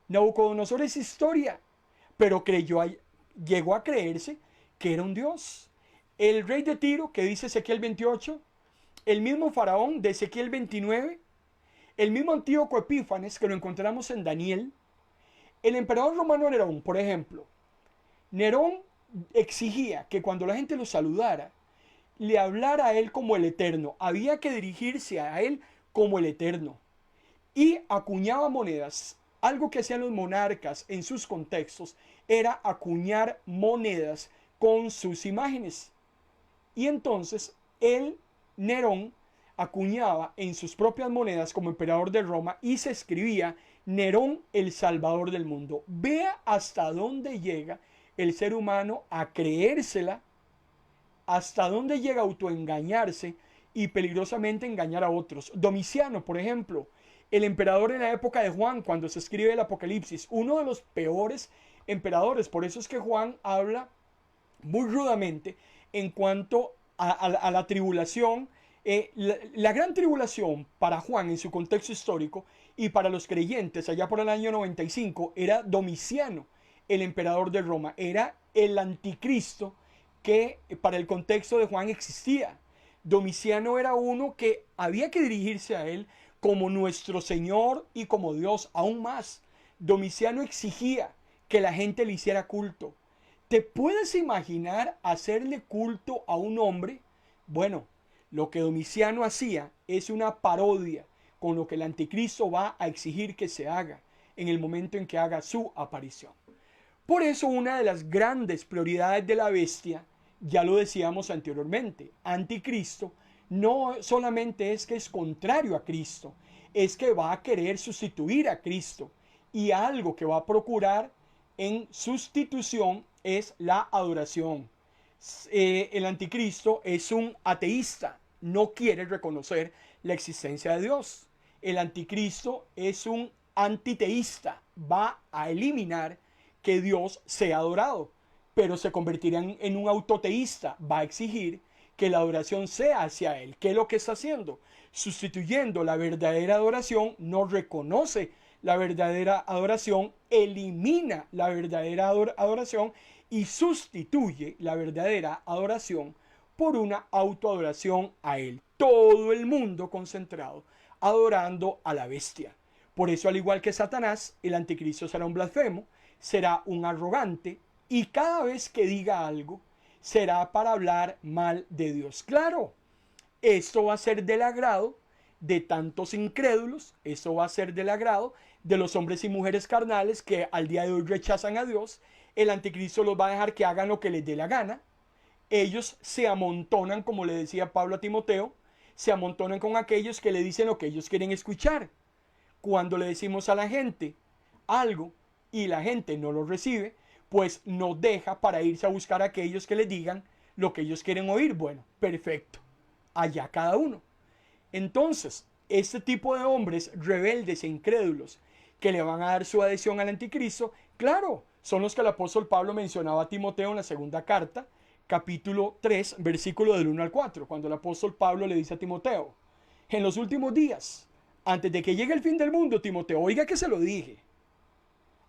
A: Nabucodonosor es historia, pero llegó a creerse que era un dios. El rey de Tiro, que dice Ezequiel 28, el mismo faraón de Ezequiel 29, el mismo Antíoco Epífanes, que lo encontramos en Daniel, el emperador romano Nerón, por ejemplo. Nerón exigía que cuando la gente lo saludara, le hablara a él como el Eterno. Había que dirigirse a él como el Eterno. Y acuñaba monedas. Algo que hacían los monarcas en sus contextos era acuñar monedas con sus imágenes. Y entonces Nerón, acuñaba en sus propias monedas como emperador de Roma y se escribía Nerón, el Salvador del mundo. Vea hasta dónde llega el ser humano a creérsela, hasta dónde llega a autoengañarse y peligrosamente engañar a otros. Domiciano, por ejemplo, el emperador en la época de Juan, cuando se escribe el Apocalipsis, uno de los peores emperadores. Por eso es que Juan habla muy rudamente en cuanto a la tribulación. La gran tribulación para Juan en su contexto histórico y para los creyentes allá por el año 95 era Domiciano, el emperador de Roma. Era el anticristo que para el contexto de Juan existía. Domiciano era uno que había que dirigirse a él como nuestro Señor y como Dios. Aún más, Domiciano exigía que la gente le hiciera culto. ¿Te puedes imaginar hacerle culto a un hombre? Bueno, lo que Domiciano hacía es una parodia con lo que el anticristo va a exigir que se haga en el momento en que haga su aparición. Por eso una de las grandes prioridades de la bestia, ya lo decíamos anteriormente, anticristo, no solamente es que es contrario a Cristo, es que va a querer sustituir a Cristo. Y algo que va a procurar en sustitución es la adoración. El anticristo es un ateísta, no quiere reconocer la existencia de Dios. El anticristo es un antiteísta, va a eliminar que Dios sea adorado. pero se convertirá en un autoteísta. Va a exigir que la adoración sea hacia él. ¿Qué es lo que está haciendo? Sustituyendo la verdadera adoración, no reconoce la verdadera adoración, elimina la verdadera adoración y sustituye la verdadera adoración por una autoadoración a él. Todo el mundo concentrado adorando a la bestia. Por eso, al igual que Satanás, el anticristo será un blasfemo, será un arrogante, y cada vez que diga algo será para hablar mal de Dios. Claro, esto va a ser del agrado de tantos incrédulos, esto va a ser del agrado de los hombres y mujeres carnales que al día de hoy rechazan a Dios. El anticristo los va a dejar que hagan lo que les dé la gana. Ellos se amontonan, como le decía Pablo a Timoteo, se amontonan con aquellos que le dicen lo que ellos quieren escuchar. Cuando le decimos a la gente algo y la gente no lo recibe, pues nos deja para irse a buscar a aquellos que les digan lo que ellos quieren oír. Bueno, perfecto, allá cada uno. Entonces, este tipo de hombres rebeldes e incrédulos que le van a dar su adhesión al anticristo, claro, son los que el apóstol Pablo mencionaba a Timoteo en la segunda carta, capítulo 3, versículo del 1 al 4, cuando el apóstol Pablo le dice a Timoteo: en los últimos días, antes de que llegue el fin del mundo, Timoteo, oiga que se lo dije,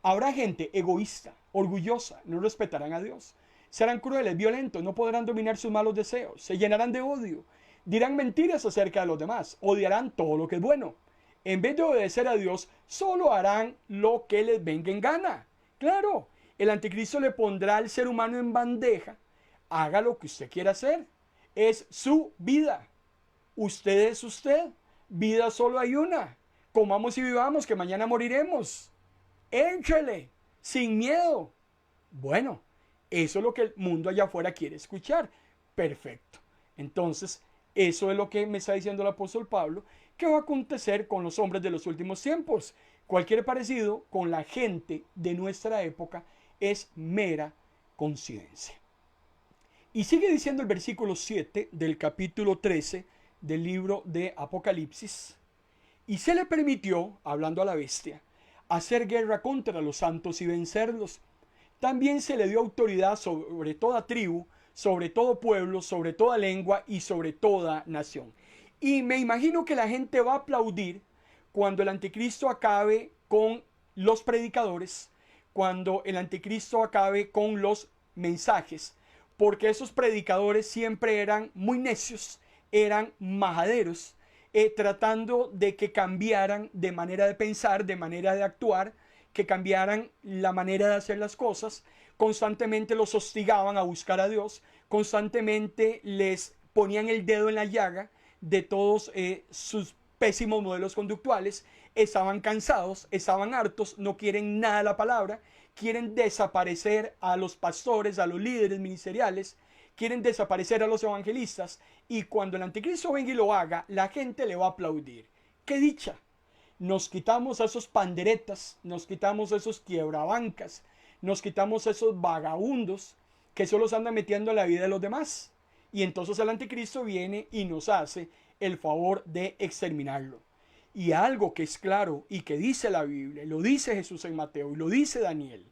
A: habrá gente egoísta, orgullosa, no respetarán a Dios, serán crueles, violentos, no podrán dominar sus malos deseos, se llenarán de odio, dirán mentiras acerca de los demás, odiarán todo lo que es bueno. En vez de obedecer a Dios, solo harán lo que les venga en gana. Claro, el anticristo le pondrá al ser humano en bandeja: haga lo que usted quiera hacer, es su vida, usted es usted, vida solo hay una, comamos y vivamos que mañana moriremos, échale, sin miedo. Bueno, eso es lo que el mundo allá afuera quiere escuchar. Perfecto. Entonces, eso es lo que me está diciendo el apóstol Pablo, que va a acontecer con los hombres de los últimos tiempos. Cualquier parecido con la gente de nuestra época es mera coincidencia. Y sigue diciendo el versículo 7 del capítulo 13 del libro de Apocalipsis: y se le permitió, hablando a la bestia, hacer guerra contra los santos y vencerlos. También se le dio autoridad sobre toda tribu, sobre todo pueblo, sobre toda lengua y sobre toda nación. Y me imagino que la gente va a aplaudir cuando el anticristo acabe con los predicadores, cuando el anticristo acabe con los mensajes, porque esos predicadores siempre eran muy necios, eran majaderos, tratando de que cambiaran de manera de pensar, de manera de actuar, que cambiaran la manera de hacer las cosas. Constantemente los hostigaban a buscar a Dios, constantemente les ponían el dedo en la llaga de todos sus pésimos modelos conductuales. Estaban cansados, estaban hartos, no quieren nada de la palabra, quieren desaparecer a los pastores, a los líderes ministeriales, quieren desaparecer a los evangelistas, y cuando el anticristo venga y lo haga, la gente le va a aplaudir. ¡Qué dicha! Nos quitamos a esos panderetas, nos quitamos a esos quiebrabancas, nos quitamos a esos vagabundos que solo se andan metiendo en la vida de los demás. Y entonces el anticristo viene y nos hace el favor de exterminarlo. Y algo que es claro y que dice la Biblia, lo dice Jesús en Mateo y lo dice Daniel,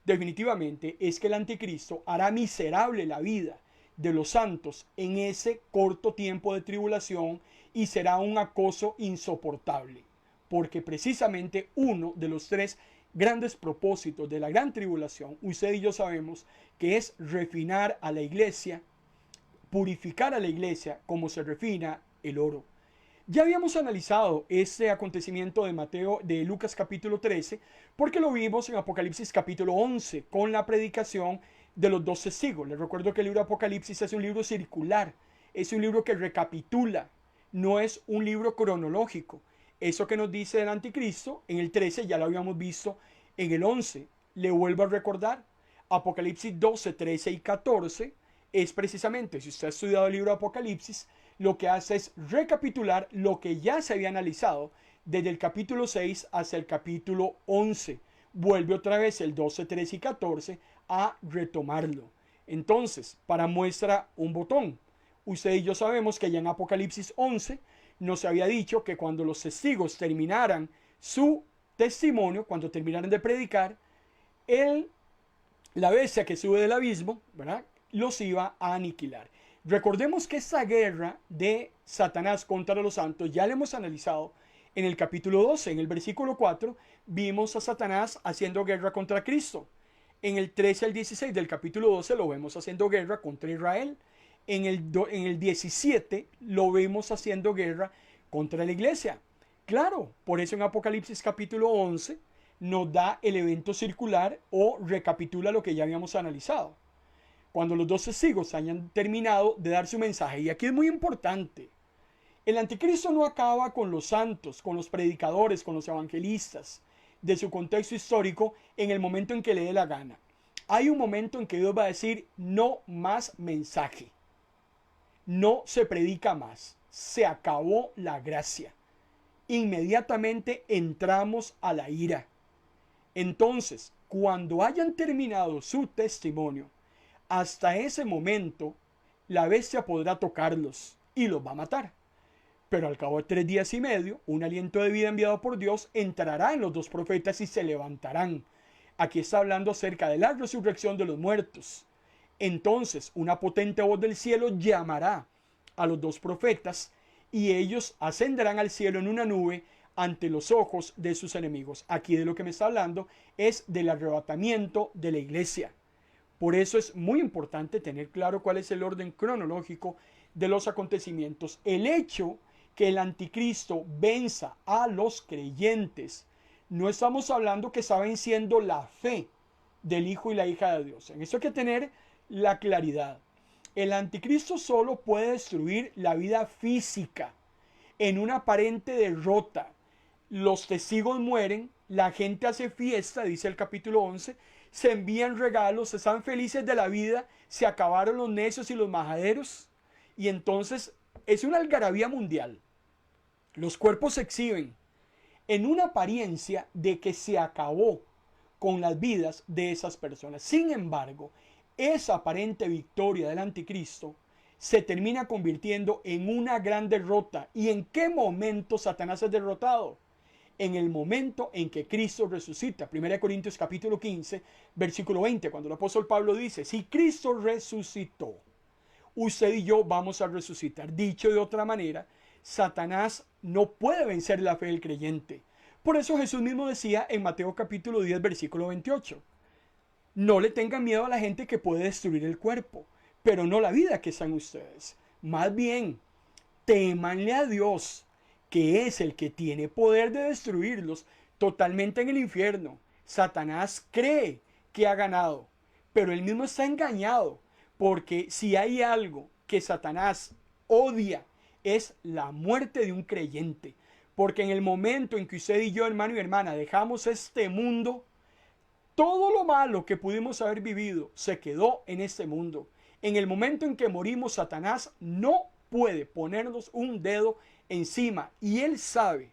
A: definitivamente es que el anticristo hará miserable la vida de los santos en ese corto tiempo de tribulación y será un acoso insoportable. Porque precisamente uno de los tres grandes propósitos de la gran tribulación, usted y yo sabemos que es refinar a la iglesia, purificar a la iglesia como se refina el oro. Ya habíamos analizado este acontecimiento de Mateo, de Lucas capítulo 13, porque lo vimos en Apocalipsis capítulo 11 con la predicación de los dos testigos. Les recuerdo que el libro de Apocalipsis es un libro circular, es un libro que recapitula, no es un libro cronológico. Eso que nos dice el anticristo en el 13 ya lo habíamos visto en el 11. Le vuelvo a recordar, Apocalipsis 12, 13 y 14 es precisamente, si usted ha estudiado el libro de Apocalipsis, lo que hace es recapitular lo que ya se había analizado desde el capítulo 6 hasta el capítulo 11. Vuelve otra vez el 12, 13 y 14 a retomarlo. Entonces, para muestra un botón, usted y yo sabemos que ya en Apocalipsis 11 nos había dicho que cuando los testigos terminaran su testimonio, cuando terminaran de predicar, la bestia que sube del abismo, ¿verdad?, los iba a aniquilar. Recordemos que esta guerra de Satanás contra los santos ya la hemos analizado en el capítulo 12. En el versículo 4 vimos a Satanás haciendo guerra contra Cristo. En el 13 al 16 del capítulo 12 lo vemos haciendo guerra contra Israel. En el 17 lo vemos haciendo guerra contra la iglesia. Claro, por eso en Apocalipsis capítulo 11 nos da el evento circular o recapitula lo que ya habíamos analizado. Cuando los dos testigos hayan terminado de dar su mensaje, y aquí es muy importante, el anticristo no acaba con los santos, con los predicadores, con los evangelistas de su contexto histórico en el momento en que le dé la gana. Hay un momento en que Dios va a decir: no más mensaje, no se predica más, se acabó la gracia. Inmediatamente entramos a la ira. Entonces, cuando hayan terminado su testimonio, hasta ese momento la bestia podrá tocarlos y los va a matar. Pero al cabo de 3 días y medio, un aliento de vida enviado por Dios entrará en los dos profetas y se levantarán. Aquí está hablando acerca de la resurrección de los muertos. Entonces una potente voz del cielo llamará a los dos profetas y ellos ascenderán al cielo en una nube ante los ojos de sus enemigos. Aquí de lo que me está hablando es del arrebatamiento de la iglesia. Por eso es muy importante tener claro cuál es el orden cronológico de los acontecimientos. El hecho que el anticristo venza a los creyentes, no estamos hablando que está venciendo la fe del hijo y la hija de Dios. En eso hay que tener la claridad. El anticristo solo puede destruir la vida física en una aparente derrota. Los testigos mueren, la gente hace fiesta, dice el capítulo 11, se envían regalos, están felices de la vida, se acabaron los necios y los majaderos, y entonces es una algarabía mundial. Los cuerpos se exhiben en una apariencia de que se acabó con las vidas de esas personas. Sin embargo, esa aparente victoria del anticristo se termina convirtiendo en una gran derrota. ¿Y en qué momento Satanás es derrotado? En el momento en que Cristo resucita. 1 Corintios capítulo 15, versículo 20, cuando el apóstol Pablo dice: si Cristo resucitó, usted y yo vamos a resucitar. Dicho de otra manera, Satanás no puede vencer la fe del creyente. Por eso Jesús mismo decía en Mateo capítulo 10, versículo 28, no le tengan miedo a la gente que puede destruir el cuerpo, pero no la vida que están ustedes. Más bien, témanle a Dios, que es el que tiene poder de destruirlos totalmente en el infierno. Satanás cree que ha ganado, pero él mismo está engañado, porque si hay algo que Satanás odia, es la muerte de un creyente. Porque en el momento en que usted y yo, hermano y hermana, dejamos este mundo, todo lo malo que pudimos haber vivido se quedó en este mundo. En el momento en que morimos, Satanás no puede ponernos un dedo encima, y él sabe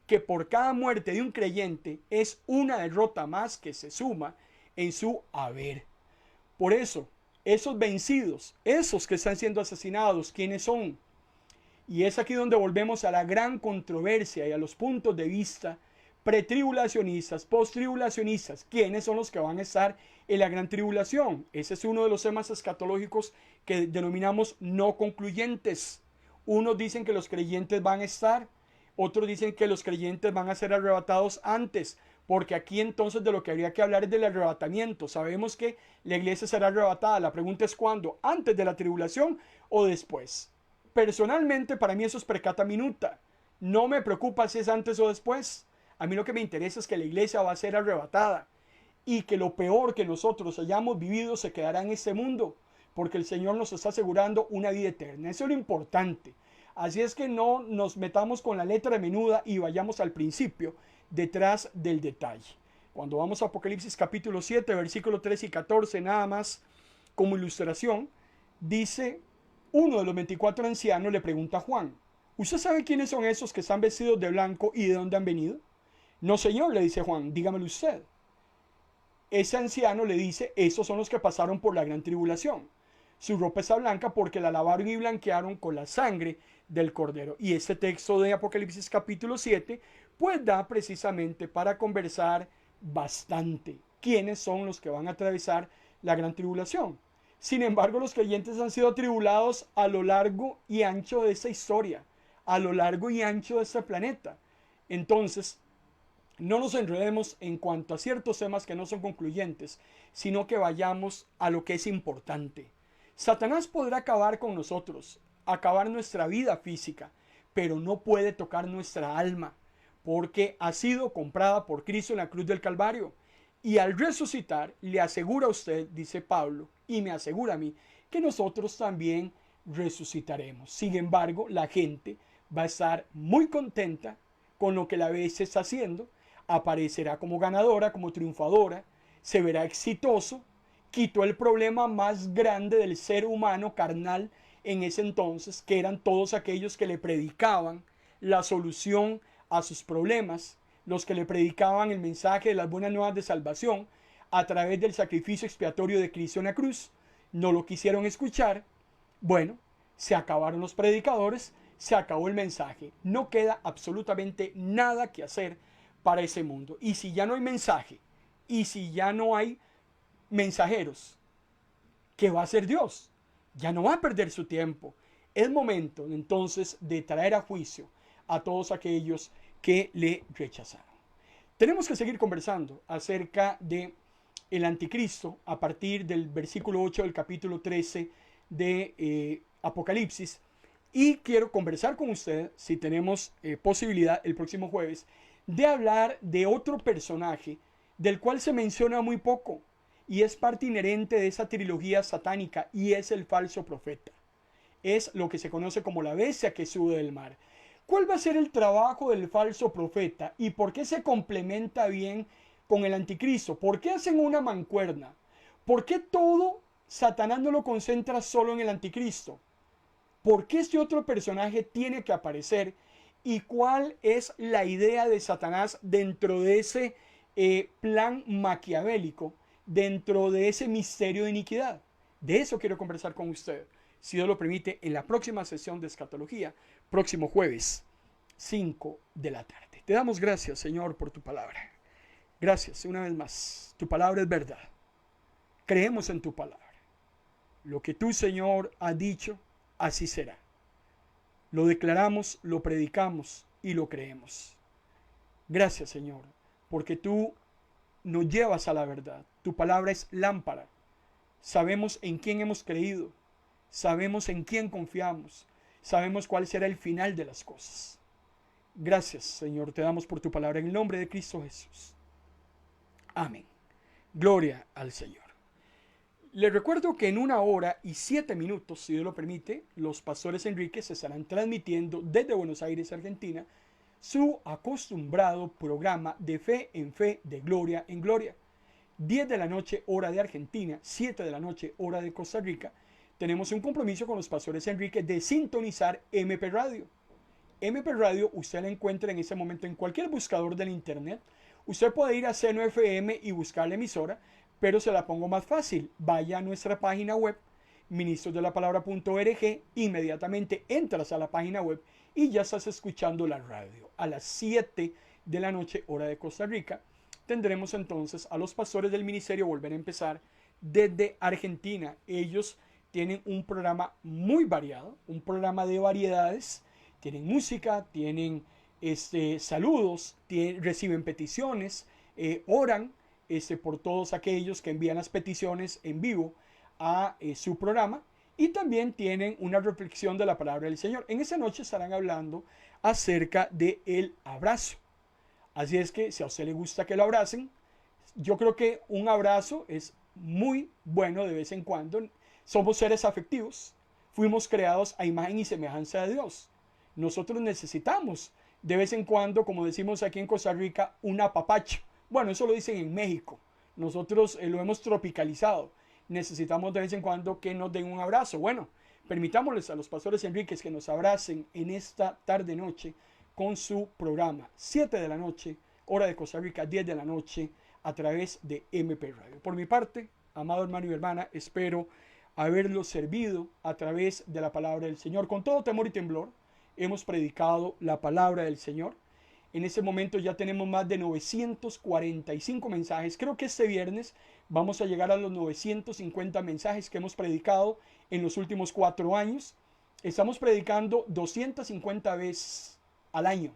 A: que por cada muerte de un creyente es una derrota más que se suma en su haber. Por eso, esos vencidos, esos que están siendo asesinados, ¿quiénes son? Y es aquí donde volvemos a la gran controversia y a los puntos de vista pretribulacionistas, posttribulacionistas. ¿Quiénes son los que van a estar en la gran tribulación? Ese es uno de los temas escatológicos que denominamos no concluyentes. Unos dicen que los creyentes van a estar, otros dicen que los creyentes van a ser arrebatados antes, porque aquí entonces de lo que habría que hablar es del arrebatamiento. Sabemos que la iglesia será arrebatada. La pregunta es ¿cuándo? ¿Antes de la tribulación o después? Personalmente, para mí eso es precata minuta. No me preocupa si es antes o después. A mí lo que me interesa es que la iglesia va a ser arrebatada y que lo peor que nosotros hayamos vivido se quedará en este mundo, porque el Señor nos está asegurando una vida eterna. Eso es lo importante. Así es que no nos metamos con la letra menuda y vayamos al principio, detrás del detalle. Cuando vamos a Apocalipsis capítulo 7, versículos 13 y 14, nada más como ilustración, dice: uno de los 24 ancianos le pregunta a Juan: ¿usted sabe quiénes son esos que están vestidos de blanco y de dónde han venido? No, señor, le dice Juan, dígamelo usted. Ese anciano le dice: esos son los que pasaron por la gran tribulación. Su ropa está blanca porque la lavaron y blanquearon con la sangre del cordero. Y este texto de Apocalipsis capítulo 7 pues da precisamente para conversar bastante. ¿Quiénes son los que van a atravesar la gran tribulación. Sin embargo, los creyentes han sido atribulados a lo largo y ancho de esta historia, a lo largo y ancho de este planeta. Entonces, no nos enredemos en cuanto a ciertos temas que no son concluyentes, sino que vayamos a lo que es importante. Satanás podrá acabar con nosotros, acabar nuestra vida física, pero no puede tocar nuestra alma, porque ha sido comprada por Cristo en la cruz del Calvario. Y al resucitar, le asegura a usted, dice Pablo, y me asegura a mí, que nosotros también resucitaremos. Sin embargo, la gente va a estar muy contenta con lo que la vez está haciendo, aparecerá como ganadora, como triunfadora, se verá exitoso, quitó el problema más grande del ser humano carnal en ese entonces, que eran todos aquellos que le predicaban la solución a sus problemas, los que le predicaban el mensaje de las buenas nuevas de salvación a través del sacrificio expiatorio de Cristo en la cruz. No lo quisieron escuchar. Bueno, se acabaron los predicadores, se acabó el mensaje. No queda absolutamente nada que hacer para ese mundo. Y si ya no hay mensaje, y si ya no hay mensajeros, ¿qué va a hacer Dios? Ya no va a perder su tiempo. Es momento entonces de traer a juicio a todos aquellos que le rechazaron. Tenemos que seguir conversando acerca de el anticristo a partir del versículo 8 del capítulo 13 de Apocalipsis, y quiero conversar con usted, si tenemos posibilidad el próximo jueves, de hablar de otro personaje del cual se menciona muy poco y es parte inherente de esa trilogía satánica, y es el falso profeta. Es lo que se conoce como la bestia que sube del mar. ¿Cuál va a ser el trabajo del falso profeta y por qué se complementa bien con el anticristo? ¿Por qué hacen una mancuerna? ¿Por qué todo Satanás no lo concentra solo en el anticristo? ¿Por qué este otro personaje tiene que aparecer? ¿Y cuál es la idea de Satanás dentro de ese plan maquiavélico, dentro de ese misterio de iniquidad? De eso quiero conversar con usted, si Dios lo permite, en la próxima sesión de escatología, próximo jueves, 5 de la tarde. Te damos gracias, Señor, por tu palabra. Gracias una vez más. Tu palabra es verdad. Creemos en tu palabra. Lo que tú, Señor, has dicho, así será. Lo declaramos, lo predicamos y lo creemos. Gracias, Señor, porque tú nos llevas a la verdad. Tu palabra es lámpara. Sabemos en quién hemos creído. Sabemos en quién confiamos. Sabemos cuál será el final de las cosas. Gracias, Señor, te damos por tu palabra en el nombre de Cristo Jesús. Amén. Gloria al Señor. Les recuerdo que en 1 hora y 7 minutos, si Dios lo permite, los pastores Enríquez estarán transmitiendo desde Buenos Aires, Argentina, su acostumbrado programa de fe en fe, de gloria en gloria. 10 de la noche, hora de Argentina, 7 de la noche, hora de Costa Rica. Tenemos un compromiso con los pastores Enríquez de sintonizar MP Radio. MP Radio usted la encuentra en ese momento en cualquier buscador del internet. Usted puede ir a Seno FM y buscar la emisora, pero se la pongo más fácil. Vaya a nuestra página web, ministrosdelapalabra.org, inmediatamente entras a la página web y ya estás escuchando la radio. A las 7 de la noche, hora de Costa Rica, tendremos entonces a los pastores del ministerio volver a empezar desde Argentina. Ellos tienen un programa muy variado, un programa de variedades. Tienen música, tienen saludos, reciben peticiones, oran por todos aquellos que envían las peticiones en vivo a su programa, y también tienen una reflexión de la palabra del Señor. En esa noche estarán hablando acerca del abrazo. Así es que si a usted le gusta que lo abracen, yo creo que un abrazo es muy bueno de vez en cuando. Somos seres afectivos, fuimos creados a imagen y semejanza de Dios. Nosotros necesitamos de vez en cuando, como decimos aquí en Costa Rica, un apapacho. Bueno, eso lo dicen en México. Nosotros lo hemos tropicalizado. Necesitamos de vez en cuando que nos den un abrazo. Bueno, permitámosles a los pastores Enríquez que nos abracen en esta tarde-noche con su programa. 7 de la noche, hora de Costa Rica, 10 de la noche, a través de MP Radio. Por mi parte, amado hermano y hermana, espero haberlo servido a través de la palabra del Señor. Con todo temor y temblor, hemos predicado la palabra del Señor. En ese momento ya tenemos más de 945 mensajes. Creo que este viernes vamos a llegar a los 950 mensajes que hemos predicado en los últimos 4 años. Estamos predicando 250 veces al año.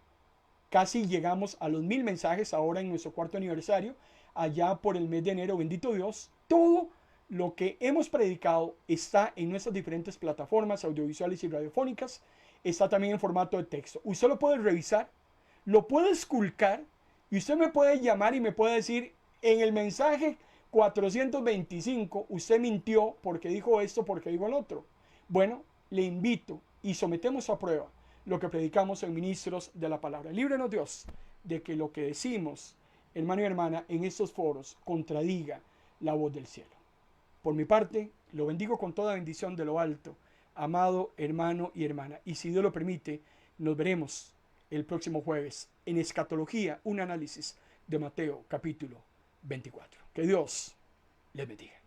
A: Casi llegamos a los 1000 mensajes ahora en nuestro 4º aniversario, allá por el mes de enero. Bendito Dios, todo lo que hemos predicado está en nuestras diferentes plataformas audiovisuales y radiofónicas. Está también en formato de texto. Usted lo puede revisar, lo puede esculcar y usted me puede llamar y me puede decir: en el mensaje 425 usted mintió porque dijo esto, porque dijo el otro. Bueno, le invito y sometemos a prueba lo que predicamos en Ministros de la Palabra. Líbrenos Dios de que lo que decimos, hermano y hermana, en estos foros contradiga la voz del cielo. Por mi parte, lo bendigo con toda bendición de lo alto, amado hermano y hermana. Y si Dios lo permite, nos veremos el próximo jueves en Escatología, un análisis de Mateo capítulo 24. Que Dios les bendiga.